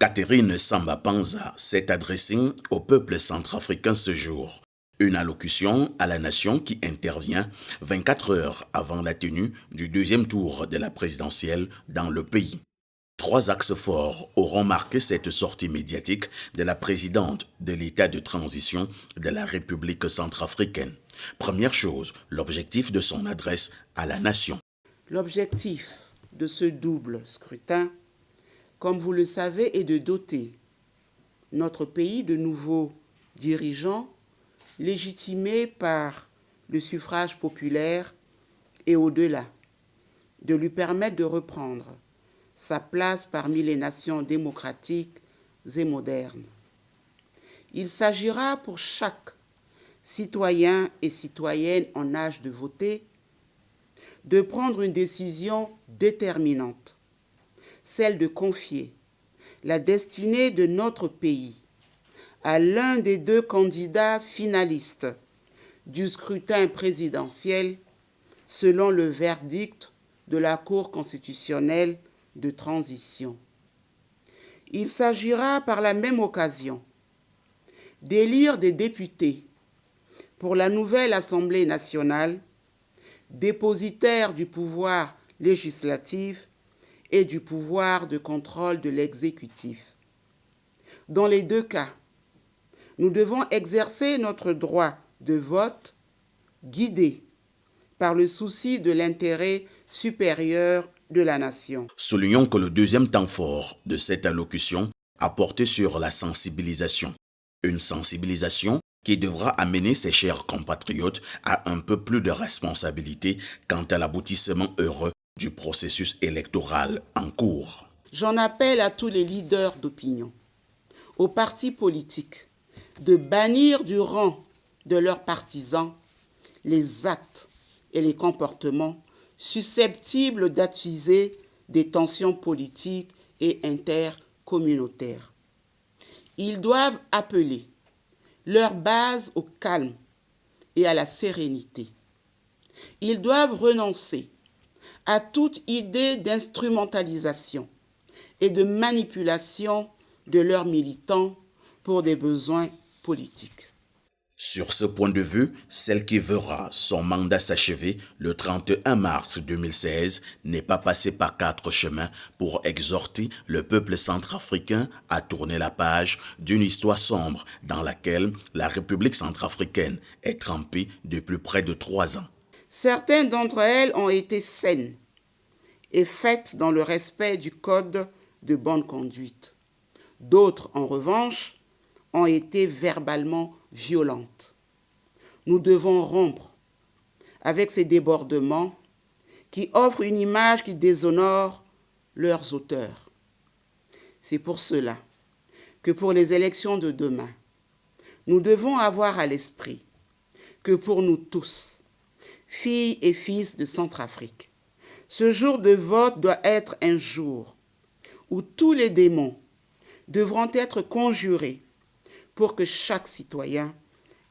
Catherine Samba Panza s'est adressée au peuple centrafricain ce jour. Une allocution à la nation qui intervient 24 heures avant la tenue du deuxième tour de la présidentielle dans le pays. 3 axes forts auront marqué cette sortie médiatique de la présidente de l'État de transition de la République centrafricaine. Première chose, l'objectif de son adresse à la nation. L'objectif de ce double scrutin, comme vous le savez, est de doter notre pays de nouveaux dirigeants légitimés par le suffrage populaire et au-delà, de lui permettre de reprendre sa place parmi les nations démocratiques et modernes. Il s'agira pour chaque citoyen et citoyenne en âge de voter de prendre une décision déterminante, celle de confier la destinée de notre pays à l'un des 2 candidats finalistes du scrutin présidentiel selon le verdict de la Cour constitutionnelle de transition. Il s'agira par la même occasion d'élire des députés pour la nouvelle Assemblée nationale, dépositaire du pouvoir législatif et du pouvoir de contrôle de l'exécutif. Dans les 2 cas, nous devons exercer notre droit de vote guidé par le souci de l'intérêt supérieur de la nation. Soulignons que le deuxième temps fort de cette allocution a porté sur la sensibilisation. Une sensibilisation qui devra amener ses chers compatriotes à un peu plus de responsabilité quant à l'aboutissement heureux du processus électoral en cours. J'en appelle à tous les leaders d'opinion, aux partis politiques, de bannir du rang de leurs partisans les actes et les comportements susceptibles d'attiser des tensions politiques et intercommunautaires. Ils doivent appeler leur base au calme et à la sérénité. Ils doivent renoncer à toute idée d'instrumentalisation et de manipulation de leurs militants pour des besoins politiques. Sur ce point de vue, celle qui verra son mandat s'achever le 31 mars 2016 n'est pas passée par 4 chemins pour exhorter le peuple centrafricain à tourner la page d'une histoire sombre dans laquelle la République centrafricaine est trempée depuis près de 3 ans. Certaines d'entre elles ont été saines et faites dans le respect du code de bonne conduite. D'autres, en revanche, ont été verbalement violentes. Nous devons rompre avec ces débordements qui offrent une image qui déshonore leurs auteurs. C'est pour cela que pour les élections de demain, nous devons avoir à l'esprit que pour nous tous, filles et fils de Centrafrique, ce jour de vote doit être un jour où tous les démons devront être conjurés pour que chaque citoyen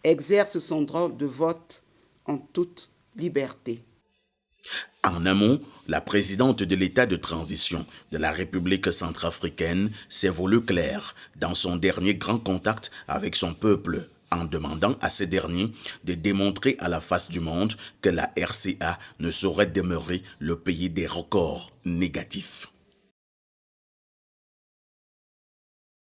exerce son droit de vote en toute liberté. En amont, la présidente de l'État de transition de la République centrafricaine s'est voulue claire dans son dernier grand contact avec son peuple, en demandant à ces derniers de démontrer à la face du monde que la RCA ne saurait demeurer le pays des records négatifs.